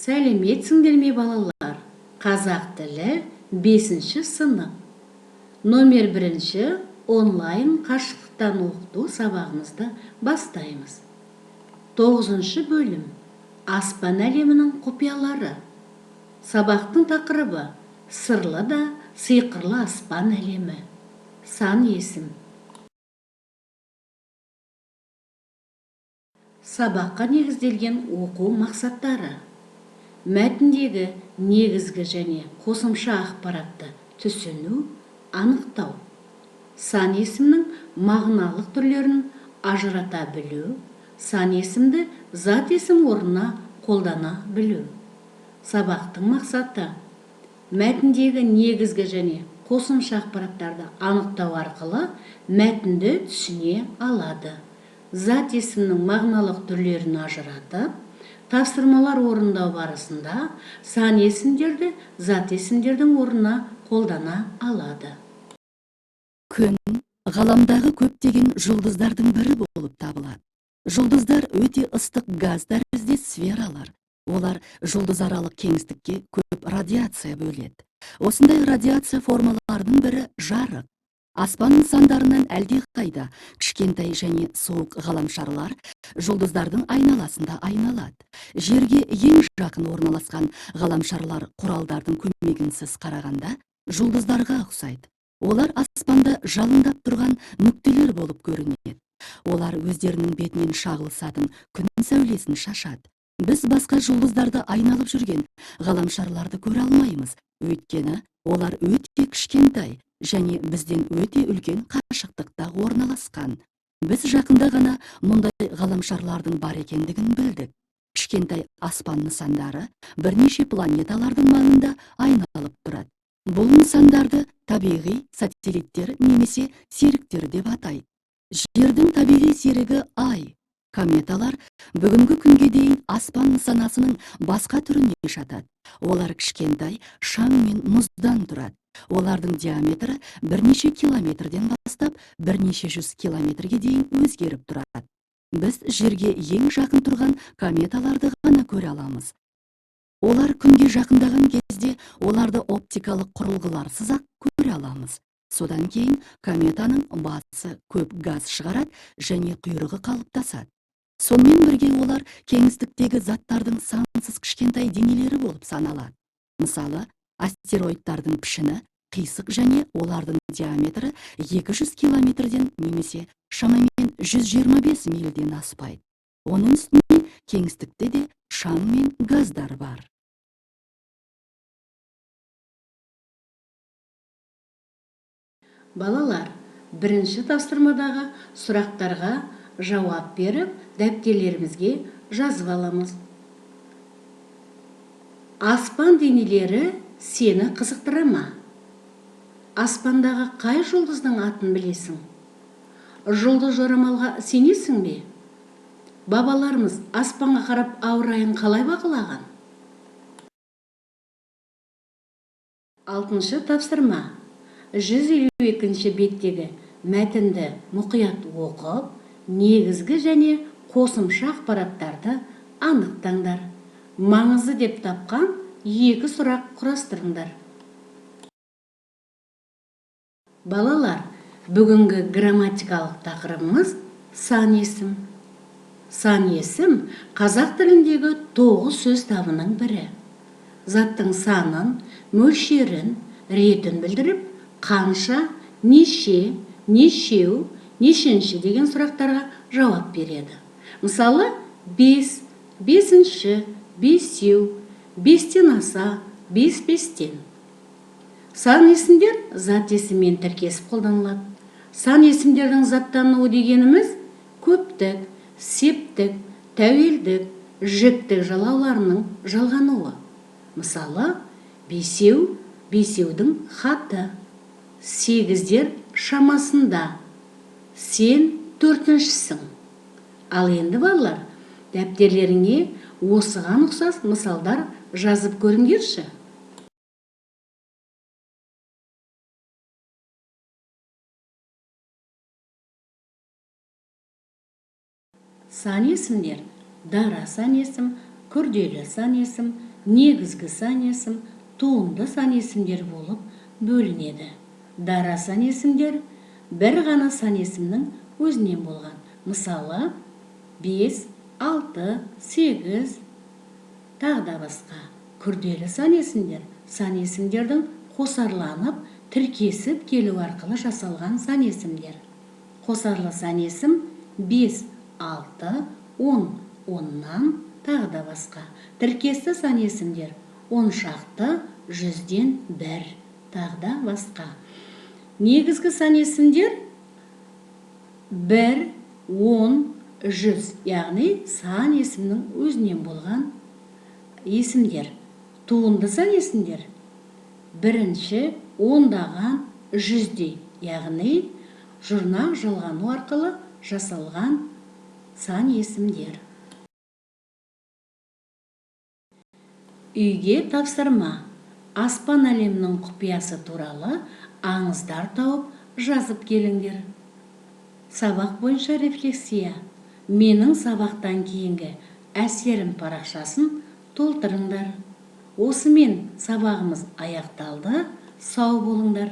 Сәлеметсіңдер ме балалар? Қазақ тілі 5-ші сынып. Номер 1-ші онлайн қашықтықтан оқыту сабағымызды бастаймыз. 9-ші бөлім. Аспан әлемінің құпиялары. Сабақтың тақырыбы сырлы да сиқырлы аспан әлемі. Сан есім. Сабаққа негізделген оқу мақсаттары. Мәтіндегі негізгі және қосымша ақпаратты түсіну, анықтау. Сан есімнің мағыналық түрлерін ажырата білу, сан есімді зат есім орнына қолдана білу. Сабақтың мақсаты мәтіндегі негізгі және қосымша ақпараттарды анықтау арқылы мәтінді түсіне алады. Зат есімнің мағыналық түрлерін ажыратып, тапсырмалар орындау барысында сан есімдерді зат есімдердің орнына қолдана алады. Күн ғаламдағы көптеген жұлдыздардың бірі болып табылады. Жұлдыздар өте ыстық газ тәріздес сфералар. Олар жұлдызаралық кеңістікке көп радиация бөледі. Осындай радиация формаларының бірі жарық. Аспан нысандарынан әлдеқайда кішкентай және суық ғаламшарлар жұлдыздардың айналасында айналады. Жерге ең жақын орналасқан ғаламшарлар құралдардың көмегінсіз қарағанда жұлдыздарға ұқсайды. Олар аспанда жалындап тұрған нүктелер болып көрінеді. Олар өздерінің бетінен шағылысатын күн сәулесін шашады. Біз басқа жұлдыздарды айналып жүрген ғаламшарларды көре алмаймыз, өйткені олар өте кішкентай және бізден өте үлкен қашықтықта орналасқан. Біз жақында ғана мұндай ғаламшарлардың бар екендігін білдік. Кішкентай аспан нысандары бірнеше планеталардың маңында айналып тұрады. Бұл нысандарды табиғи сателиттер немесе серіктер деп атайды. Жердің табиғи серігі Ай. Кометалар бүгінгі күнге дейін аспан нысанасының басқа түріне жатады. Олар кішкентай шаң мен мұздан тұрады. Олардың диаметрі бірнеше километрден бастап бірнеше жүз километрге дейін өзгеріп тұрады. Біз жерге ең жақын тұрған кометаларды ғана көре аламыз. Олар күнге жақындаған кезде оларды оптикалық құрылғыларсыз ақ көре аламыз. Содан кейін кометаның басы көп газ шығарады және құйрығы қалыптасады. Сонымен бірге олар кеңістіктегі заттардың сансыз кішкентай денелері болып саналады. Мысалы, астероидтардың пішіні қисық және олардың диаметрі 200 километрден немесе шамамен 125 мильден аспайды. Оның үстіне кеңістікте де шаң мен газдар бар. Балалар, бірінші тапсырмадағы сұрақтарға жауап беріп, дәптерлерімізге жазып аламыз. Аспан денелері сені қызықтыра ма? Аспандағы қай жұлдыздың атын білесің? Жұлдыз жорамалға сенесің бе? Бабаларымыз аспанға қарап ауа райын қалай бағалаған? 6-шы тапсырма. 152-ші беттегі мәтінді мұқият оқып, негізгі және қосымша ақпараттарды анықтаңдар. Маңызды деп тапқан 2 сұрақ құрастырыңдар. Балалар, бүгінгі грамматикалық тақырыбымыз сан есім. Сан есім қазақ тіліндегі 9 сөз табының бірі. Заттың санын, мөлшерін, ретін білдіріп, қанша, неше, нешеу, нешінші деген сұрақтарға жауап береді. Мысалы, 5, 5-ші, 5-еу, 5-тен аса, 5-5-тен. Сан есімдер зат есіммен тіркесіп қолданылады. Сан есімдердің заттануы дегеніміз көптік, септік, тәуелдік, жіктік жалауларының жалғануы. Мысалы, 5-еу, 5-еудің хаты, 8-дер шамасында, сен 4-шісің. Ал енді балалар, дәптерлеріңе осыған ұқсас мысалдар жазып көріңдерші. Сан есімдер: дара сан есім, күрделі сан есім, негізгі сан есім туынды сан есімдер болып бөлінеді. Дара сан есімдер бір ғана сан есімнің өзінен болған. Мысалы, 5, 6, 8, тағы басқа. Күрделі сан есімдердің қосарланып, тіркесіп келу арқылы жасалған сан есімдер. Қосарлы сан есім 5, 6, 10, 10-нан тағы басқа. Тіркесті сан есімдер 10 шақты, 100-ден 1, тағы басқа. Негізгі сан есімдер 1, 10, 100, яғни сан есімнің өзінен болған есімдер. Туынды сан есімдер бірінші, ондаған, 100-де, яғни жұрнақ жалғану арқылы жасалған сан есімдер. Үйге тапсырма. Аспан әлемінің құпиясы туралы аңыздар тауып жазып келіңдер. Сабақ бойынша рефлексия. Менің сабақтан кейінгі әсерім парақшасын толтырыңдар. Осымен сабағымыз аяқталды. Сау болыңдар.